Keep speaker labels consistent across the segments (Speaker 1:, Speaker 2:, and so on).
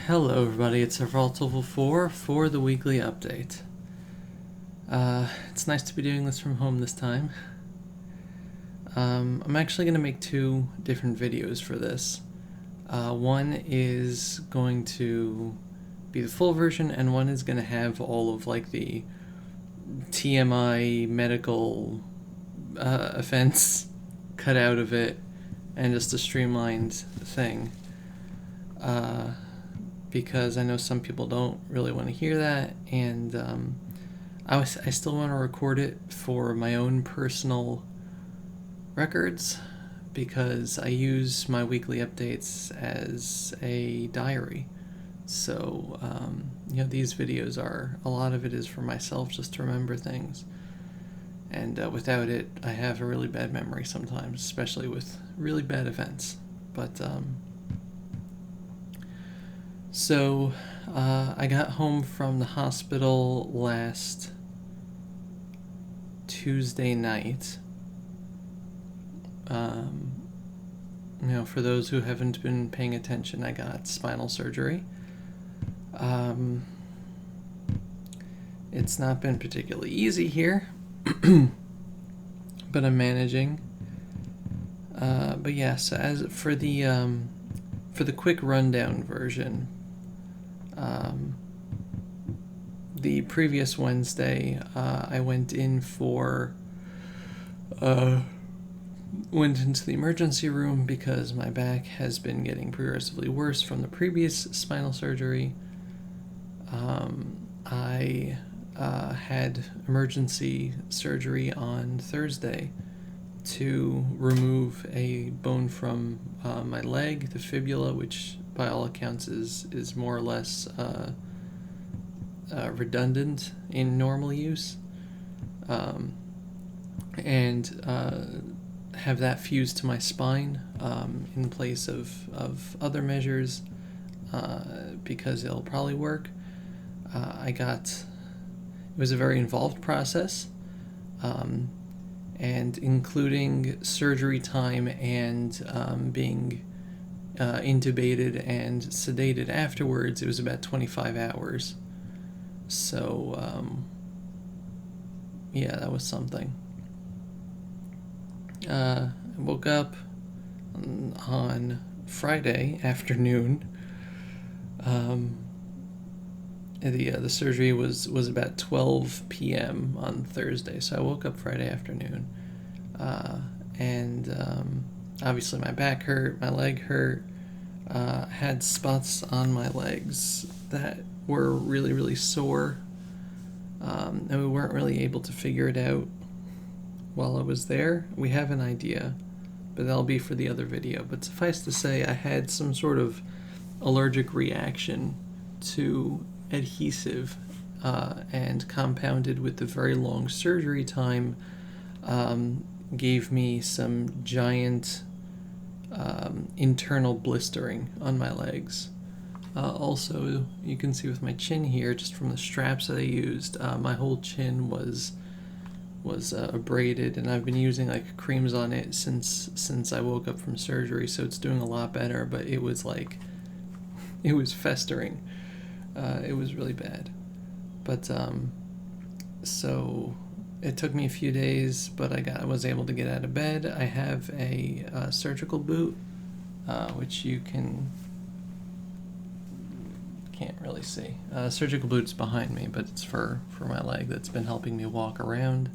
Speaker 1: Hello everybody, it's Level 4 for the weekly update. It's nice to be doing this from home this time. I'm actually going to make two different videos for this. One is going to be the full version, and one is going to have all of the TMI medical offense cut out of it, and just a streamlined thing. Because I know some people don't really want to hear that, and I still want to record it for my own personal records, because I use my weekly updates as a diary. So, these videos a lot of it is for myself, just to remember things. And without it, I have a really bad memory sometimes, especially with really bad events. But, So, I got home from the hospital last Tuesday night. For those who haven't been paying attention, I got spinal surgery. It's not been particularly easy here, but I'm managing. But yeah, so as for the quick rundown version, the previous Wednesday, I went into the emergency room because my back has been getting progressively worse from the previous spinal surgery. I had emergency surgery on Thursday to remove a bone from my leg, the fibula, which by all accounts is more or less redundant in normal use, and have that fused to my spine in place of other measures, because it'll probably work. It was a very involved process, and including surgery time and being intubated and sedated afterwards, it was about 25 hours. So, that was something. I woke up on Friday afternoon. The surgery was about 12 p.m. on Thursday, so I woke up Friday afternoon. And obviously my back hurt, my leg hurt, had spots on my legs that were really, really sore, and we weren't really able to figure it out while I was there. We have an idea, but that'll be for the other video. But suffice to say, I had some sort of allergic reaction to adhesive, and compounded with the very long surgery time, gave me some giant internal blistering on my legs. Also, you can see with my chin here, just from the straps that I used, my whole chin was abraded, and I've been using creams on it since I woke up from surgery, so it's doing a lot better. But it was festering. It was really bad. But so it took me a few days, but I was able to get out of bed. I have a surgical boot, which you can't really see. Surgical boot's behind me, but it's for my leg. That's been helping me walk around.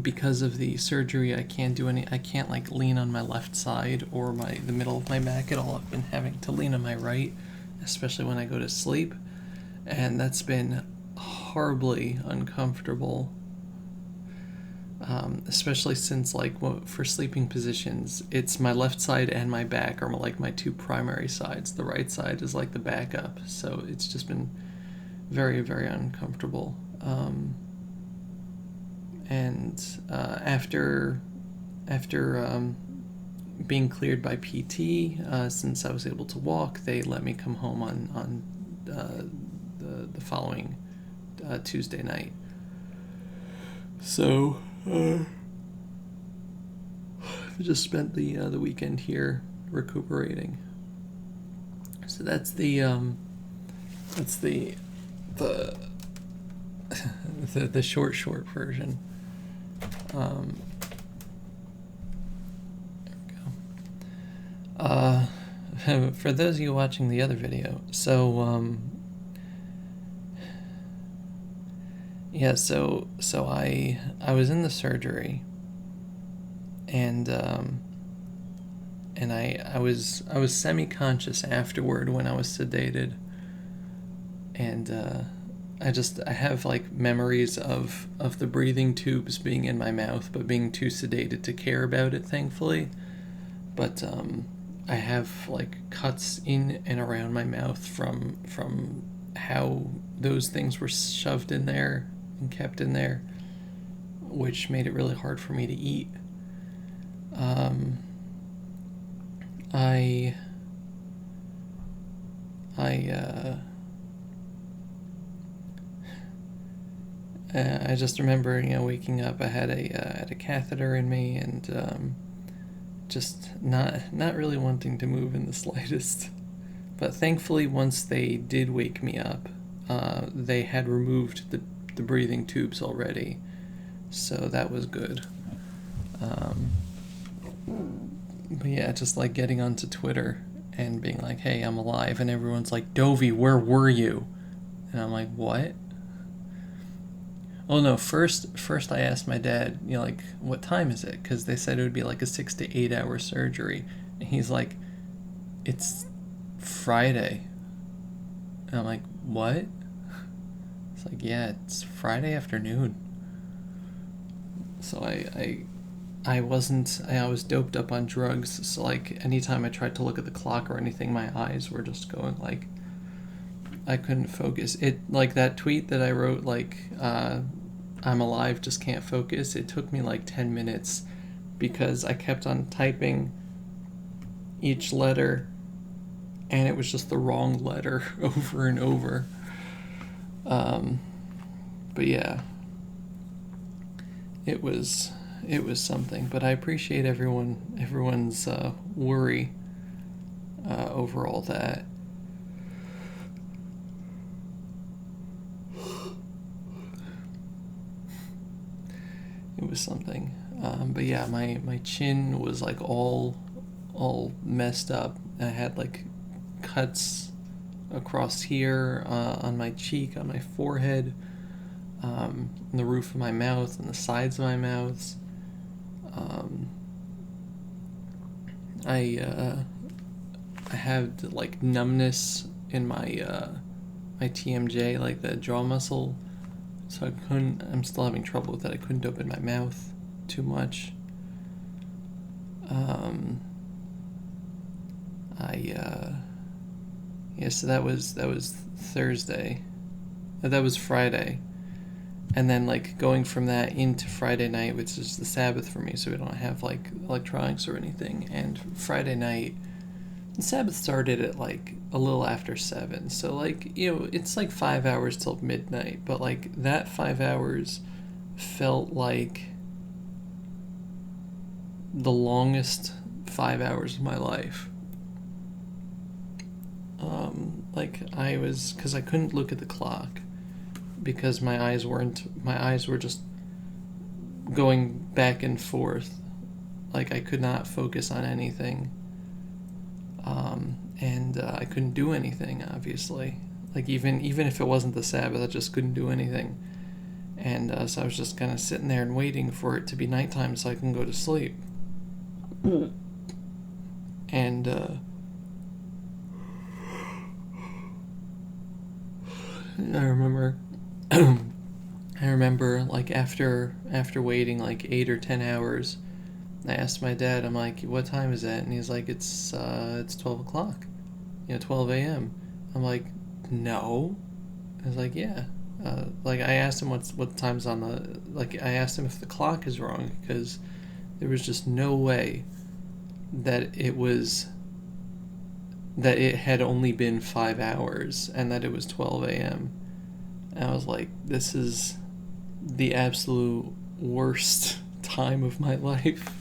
Speaker 1: Because of the surgery, I can't lean on my left side or the middle of my back at all. I've been having to lean on my right, especially when I go to sleep, and that's been horribly uncomfortable. Especially since for sleeping positions, it's my left side and my back are my two primary sides. The right side is the backup, so it's just been very, very uncomfortable. And after being cleared by PT, since I was able to walk, they let me come home on the following Tuesday night. So just spent the weekend here recuperating. So that's the the the short version. There we go. For those of you watching the other video, so yeah, so I was in the surgery, and I was semi-conscious afterward when I was sedated, and I have like memories of the breathing tubes being in my mouth but being too sedated to care about it, thankfully. But I have like cuts in and around my mouth from how those things were shoved in there and kept in there, which made it really hard for me to eat. I just remember, waking up. I had a catheter in me, and just not really wanting to move in the slightest. But thankfully, once they did wake me up, they had removed the breathing tubes already, so that was good. But yeah, just like getting onto Twitter and being like, "Hey, I'm alive," and everyone's like, "Dovey, where were you?" And I'm like, "What?" Oh no, first I asked my dad, like, what time is it? Because they said it would be like a 6 to 8 hour surgery. And he's like, it's Friday. And I'm like, what? It's like, yeah, it's Friday afternoon. So I was doped up on drugs, so like anytime I tried to look at the clock or anything, my eyes were just going like, I couldn't focus. It, like that tweet that I wrote, like, I'm alive, just can't focus. It took me like 10 minutes because I kept on typing each letter and it was just the wrong letter over and over. But yeah, it was something. But I appreciate everyone's worry over all that. It was something. But yeah, my chin was like all messed up. I had like cuts across here, on my cheek, on my forehead, on the roof of my mouth, and the sides of my mouth. I had like numbness in my TMJ, like the jaw muscle. So I'm still having trouble with that. I couldn't open my mouth too much. Yeah, so that was Thursday. That was Friday. And then like going from that into Friday night, which is the Sabbath for me, so we don't have like electronics or anything. And Friday night, the Sabbath started at like a little after 7, so like, it's like 5 hours till midnight, but like that 5 hours felt like the longest 5 hours of my life. Like because I couldn't look at the clock because my eyes were just going back and forth, like I could not focus on anything. And I couldn't do anything, obviously. Like even if it wasn't the Sabbath, I just couldn't do anything. And so I was just kind of sitting there and waiting for it to be nighttime so I can go to sleep. And I remember like after waiting like 8 or 10 hours, I asked my dad, I'm like, what time is that? And he's like, it's 12 o'clock, 12 a.m. I'm like, no. I was like, yeah. Like I asked him what time's on the, like I asked him if the clock is wrong, because there was just no way that it had only been 5 hours and that it was 12 a.m. And I was like, this is the absolute worst time of my life.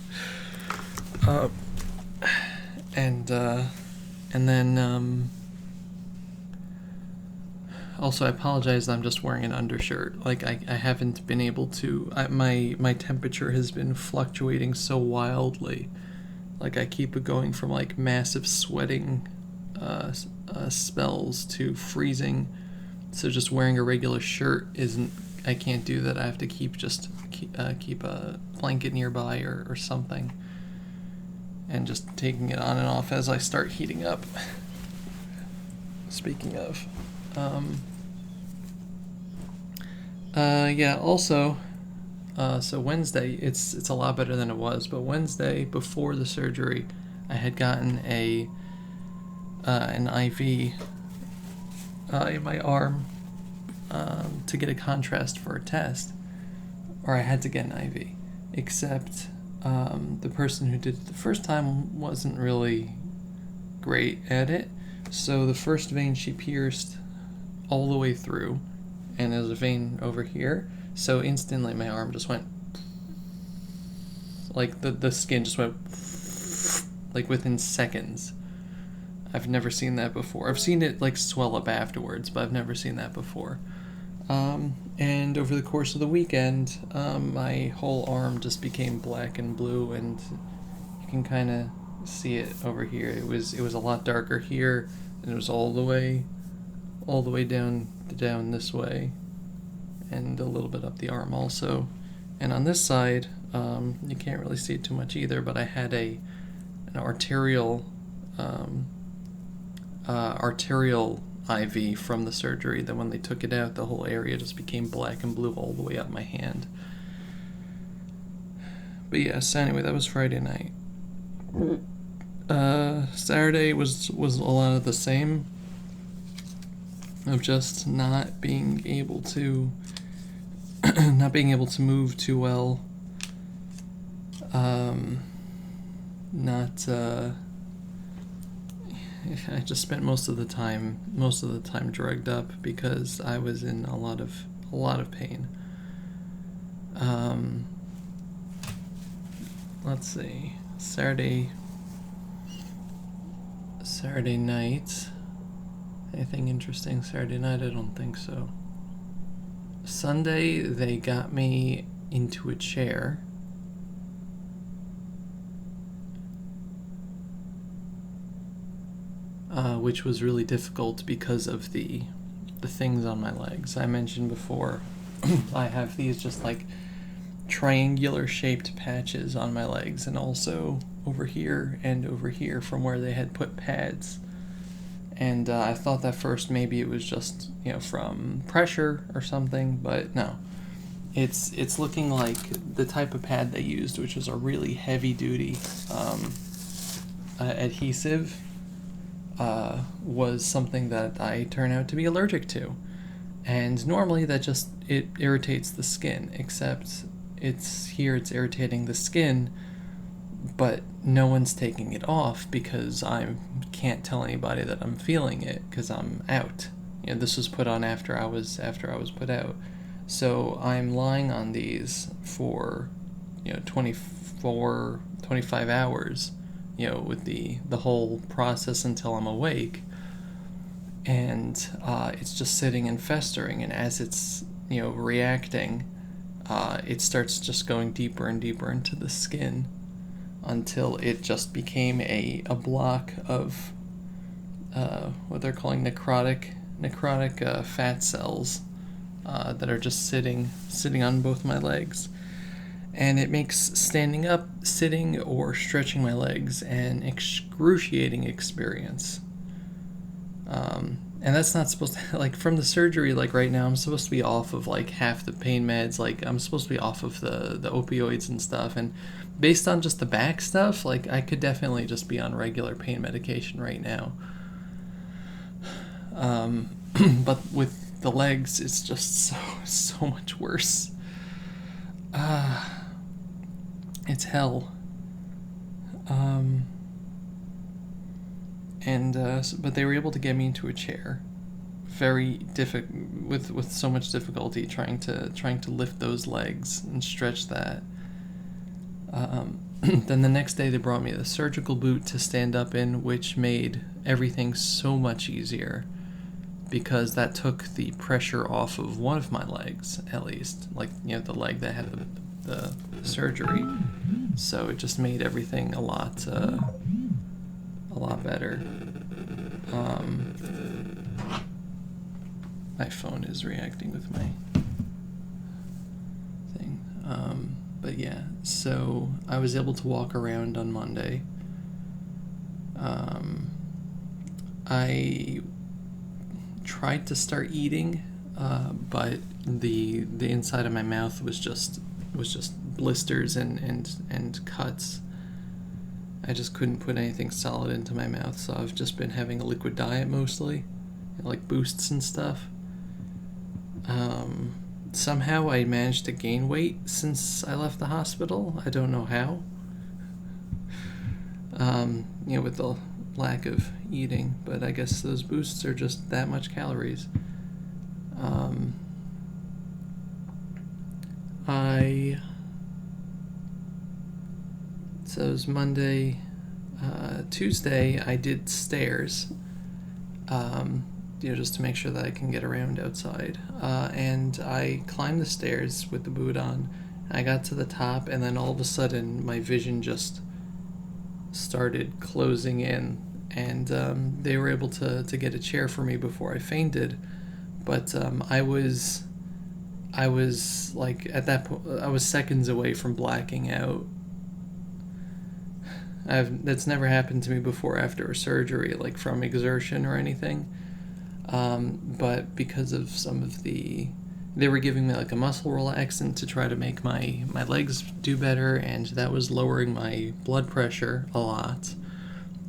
Speaker 1: And then also I apologize. I'm just wearing an undershirt. Like I haven't been able to. My temperature has been fluctuating so wildly. Like I keep going from like massive sweating spells to freezing. So just wearing a regular shirt isn't. I can't do that. I have to keep a blanket nearby or something, and just taking it on and off as I start heating up. Speaking of, yeah. Also, so Wednesday, it's a lot better than it was. But Wednesday before the surgery, I had gotten an IV in my arm to get a contrast for a test, or I had to get an IV. Except the person who did it the first time wasn't really great at it. So the first vein she pierced all the way through, and there's a vein over here. So instantly my arm just went, like the skin just went, like within seconds. I've never seen that before. I've seen it like swell up afterwards, but I've never seen that before. And over the course of the weekend, my whole arm just became black and blue, and you can kind of see it over here. It was a lot darker here, and it was all the way down this way, and a little bit up the arm also. And on this side, you can't really see it too much either, but I had an arterial IV from the surgery. That when they took it out, the whole area just became black and blue all the way up my hand. But yes, anyway, that was Friday night. Saturday was a lot of the same, of just not being able to move too well. I just spent most of the time drugged up because I was in a lot of pain. Let's see. Saturday night. Anything interesting Saturday night? I don't think so. Sunday they got me into a chair. Which was really difficult because of the things on my legs. I mentioned before, I have these just like triangular shaped patches on my legs, and also over here and over here from where they had put pads. And I thought that first maybe it was just, from pressure or something, but no. It's looking like the type of pad they used, which was a really heavy duty adhesive. Was something that I turn out to be allergic to. And normally that it irritates the skin, except it's irritating the skin, but no one's taking it off because I can't tell anybody that I'm feeling it because I'm out. This was put on after I was put out. So I'm lying on these for 25 hours, with the whole process until I'm awake, and it's just sitting and festering, and as it's reacting, it starts just going deeper and deeper into the skin until it just became a block of what they're calling necrotic fat cells that are just sitting on both my legs. And it makes standing up, sitting, or stretching my legs an excruciating experience. And that's not supposed to, like, from the surgery, like, right now, I'm supposed to be off of, like, half the pain meds. Like, I'm supposed to be off of the opioids and stuff. And based on just the back stuff, like, I could definitely just be on regular pain medication right now. But with the legs, it's just so much worse. It's hell. But they were able to get me into a chair, very with so much difficulty trying to lift those legs and stretch that. Then the next day they brought me the surgical boot to stand up in, which made everything so much easier because that took the pressure off of one of my legs, at least, like, you know, the leg that had the surgery. So it just made everything a lot better. My phone is reacting with my thing. But yeah, so I was able to walk around on Monday. I tried to start eating, but the inside of my mouth was just blisters and cuts. I just couldn't put anything solid into my mouth, so I've just been having a liquid diet mostly, like Boosts and stuff. Somehow I managed to gain weight since I left the hospital. I don't know how. You know, with the lack of eating, but I guess those Boosts are just that much calories. So it was Monday. Tuesday I did stairs, you know, just to make sure that I can get around outside. And I climbed the stairs with the boot on. I got to the top, and then all of a sudden my vision just started closing in, and they were able to get a chair for me before I fainted. But I was like, at that point, I was seconds away from blacking out. That's never happened to me before after a surgery, like from exertion or anything. But because of some of they were giving me like a muscle relaxant to try to make my legs do better, and that was lowering my blood pressure a lot.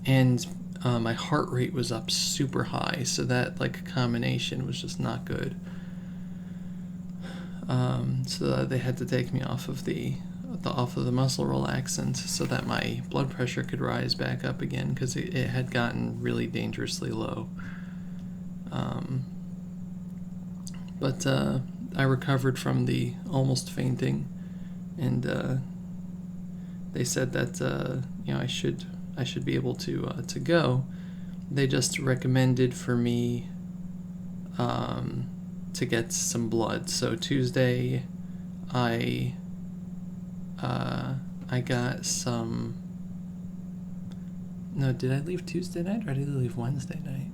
Speaker 1: And my heart rate was up super high, so that like combination was just not good. So they had to take me off of the muscle relaxant so that my blood pressure could rise back up again, because it had gotten really dangerously low. But I recovered from the almost fainting, and they said that you know, I should be able to go. They just recommended for me to get some blood. So Tuesday, I got some. No, did I leave Tuesday night or did I leave Wednesday night?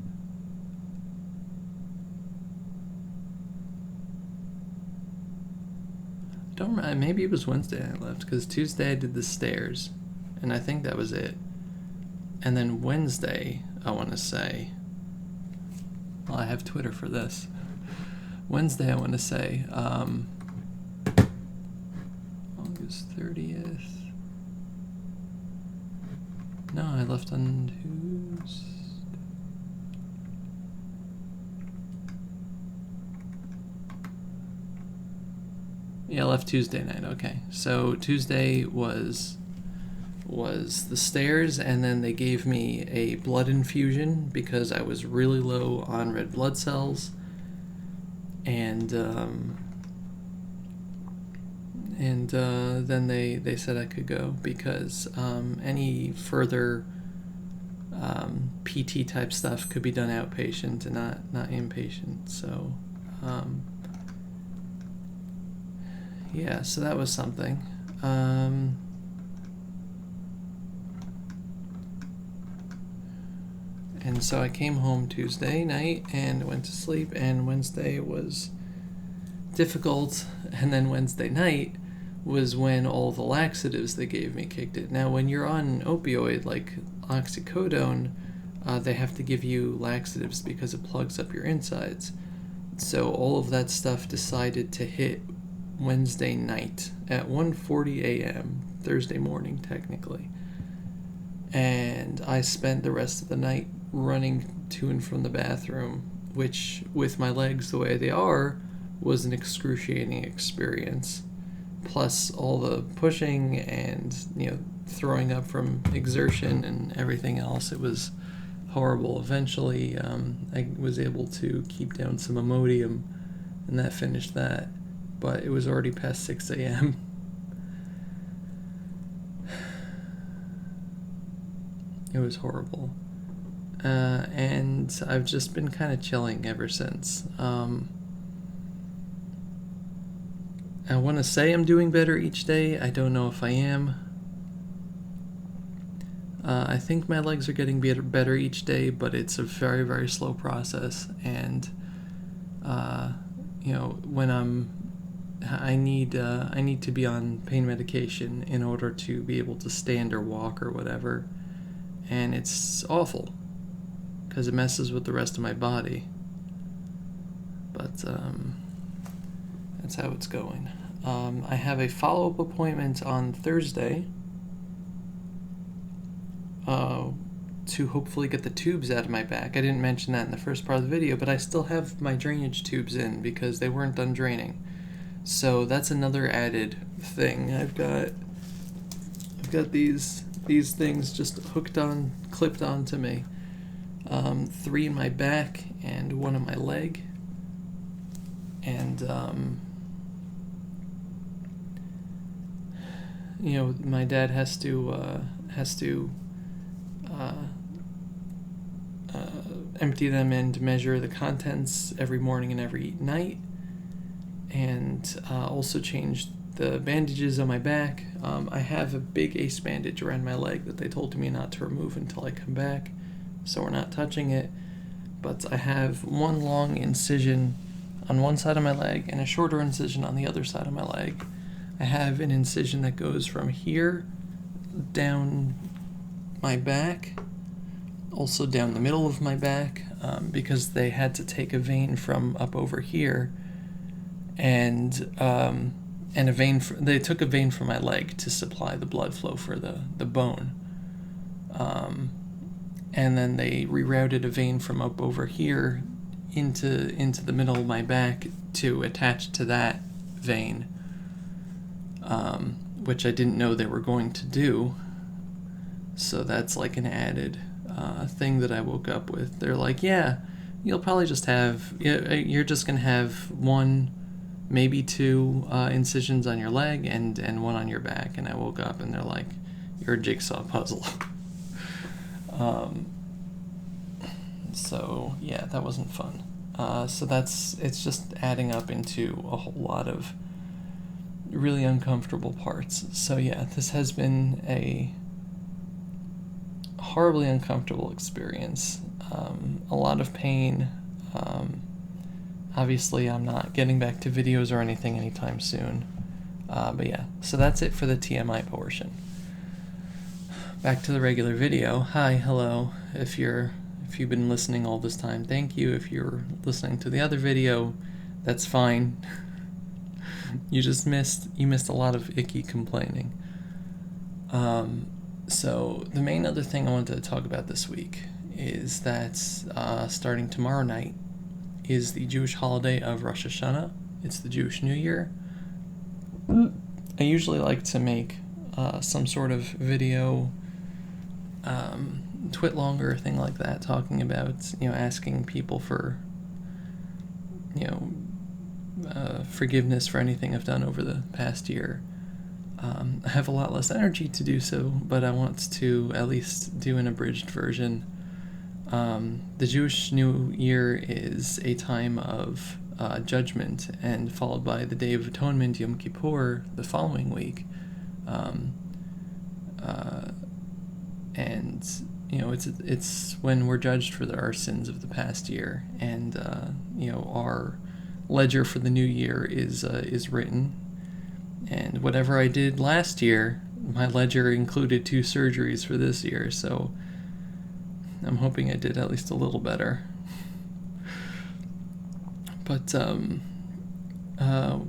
Speaker 1: I don't remember. Maybe it was Wednesday I left, because Tuesday I did the stairs, and I think that was it. And then Wednesday, I want to say. Well, I have Twitter for this. Wednesday, I want to say. August 30th. No, I left on Tuesday. Yeah, I left Tuesday night. Okay, so Tuesday was the stairs, and then they gave me a blood infusion because I was really low on red blood cells, and then they said I could go because any further PT type stuff could be done outpatient and not inpatient. So yeah, so that was something. And so I came home Tuesday night and went to sleep, and Wednesday was difficult, and then Wednesday night was when all the laxatives they gave me kicked in. Now, when you're on an opioid like oxycodone, they have to give you laxatives because it plugs up your insides. So all of that stuff decided to hit Wednesday night at 1:40 a.m., Thursday morning technically. And I spent the rest of the night running to and from the bathroom, which, with my legs the way they are, was an excruciating experience. Plus all the pushing and, you know, throwing up from exertion and everything else. It was horrible. Eventually, I was able to keep down some Imodium, and that finished that. But it was already past 6 a.m. It was horrible. And I've just been kind of chilling ever since. I want to say I'm doing better each day. I don't know if I am. I think my legs are getting better each day, but it's a very, very slow process. And, when I need to be on pain medication in order to be able to stand or walk or whatever. And it's awful because it messes with the rest of my body. But that's how it's going. I have a follow-up appointment on Thursday to hopefully get the tubes out of my back. I didn't mention that in the first part of the video, but I still have my drainage tubes in because they weren't done draining. So that's another added thing. I've got these things just clipped onto me. 3 in my back and 1 in my leg. And my dad has to empty them and measure the contents every morning and every night, and also change the bandages on my back. I have a big ace bandage around my leg that they told me not to remove until I come back, so we're not touching it. But I have one long incision on one side of my leg and a shorter incision on the other side of my leg. I have an incision that goes from here down my back, also down the middle of my back, because they had to take a vein from up over here, and a vein. They took a vein from my leg to supply the blood flow for the bone, and then they rerouted a vein from up over here into the middle of my back to attach to that vein, which I didn't know they were going to do. So that's like an added thing that I woke up with. They're like, yeah, you'll probably just have, you're just going to have 1, maybe 2 incisions on your leg and 1 on your back. And I woke up and they're like, you're a jigsaw puzzle. So yeah, that wasn't fun. So it's just adding up into a whole lot of really uncomfortable parts. So yeah, this has been a horribly uncomfortable experience. A lot of pain. Obviously, I'm not getting back to videos or anything anytime soon. But yeah, so that's it for the TMI portion. Back to the regular video. Hi, hello. If you've been listening all this time, thank you. If you're listening to the other video, that's fine. You missed a lot of icky complaining. So the main other thing I wanted to talk about this week is that starting tomorrow night is the Jewish holiday of Rosh Hashanah. It's the Jewish New Year. I usually like to make some sort of video, twit-long or thing like that, talking about, asking people for, forgiveness for anything I've done over the past year. I have a lot less energy to do so, but I want to at least do an abridged version. The Jewish New Year is a time of judgment, and followed by the Day of Atonement, Yom Kippur, the following week. And it's when we're judged for our sins of the past year, and our ledger for the new year is written. And whatever I did last year, my ledger included 2 surgeries for this year, so I'm hoping I did at least a little better. But I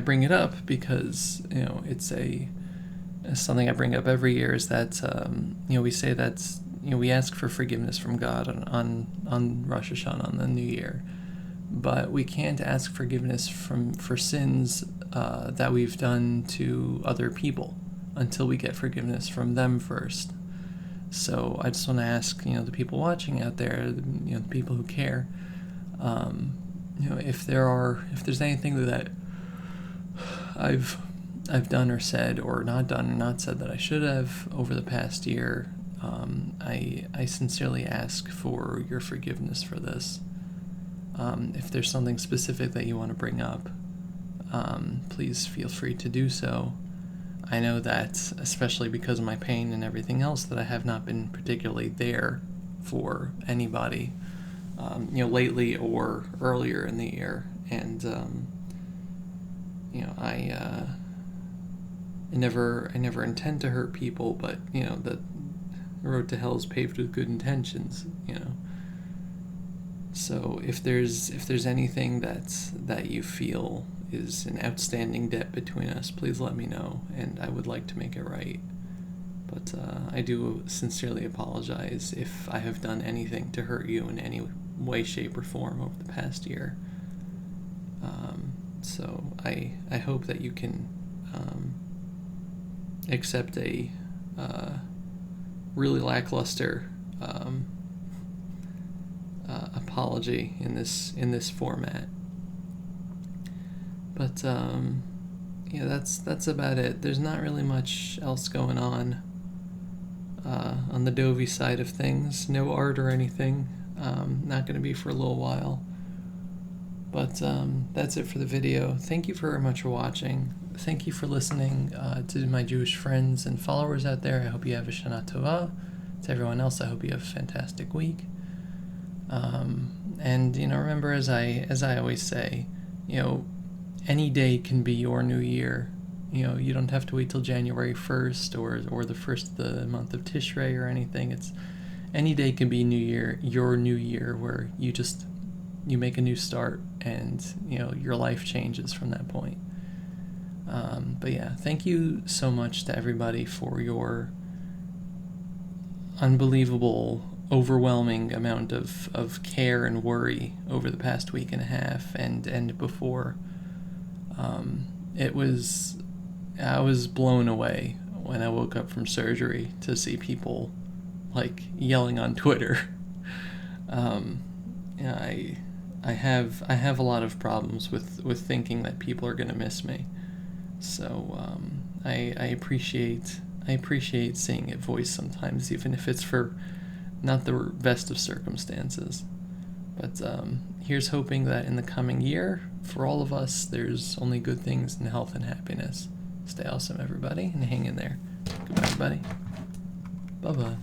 Speaker 1: bring it up because it's something I bring up every year, is that we say that we ask for forgiveness from God on Rosh Hashanah, on the New Year, but we can't ask forgiveness for sins that we've done to other people until we get forgiveness from them first. So I just want to ask the people watching out there, the people who care, if there's anything that I've done or said or not done or not said that I should have over the past year, I sincerely ask for your forgiveness for this. If there's something specific that you want to bring up, please feel free to do so. I know that, especially because of my pain and everything else, that I have not been particularly there for anybody, lately or earlier in the year. And, I never intend to hurt people, but, the road to hell is paved with good intentions, So if there's anything that you feel is an outstanding debt between us, please let me know, and I would like to make it right. But I do sincerely apologize if I have done anything to hurt you in any way, shape, or form over the past year. So I hope that you can accept a really lackluster apology in this format. But that's about it. There's not really much else going on the Dovey side of things. No art or anything. Not going to be for a little while. But that's it for the video. Thank you very much for watching. Thank you for listening to my Jewish friends and followers out there. I hope you have a Shana Tova. To everyone else, I hope you have a fantastic week. And remember, as I always say, any day can be your new year. You don't have to wait till January 1st or the first of the month of Tishrei or anything. It's any day can be your new year, where you make a new start, and your life changes from that point. But yeah, thank you so much to everybody for your unbelievable, overwhelming amount of care and worry over the past week and a half and before. I was blown away when I woke up from surgery to see people yelling on Twitter. I have a lot of problems with thinking that people are gonna miss me. So I appreciate seeing it voiced sometimes, even if it's for not the best of circumstances. But here's hoping that in the coming year, for all of us, there's only good things in health and happiness. Stay awesome, everybody, and hang in there. Goodbye, everybody. Bye-bye.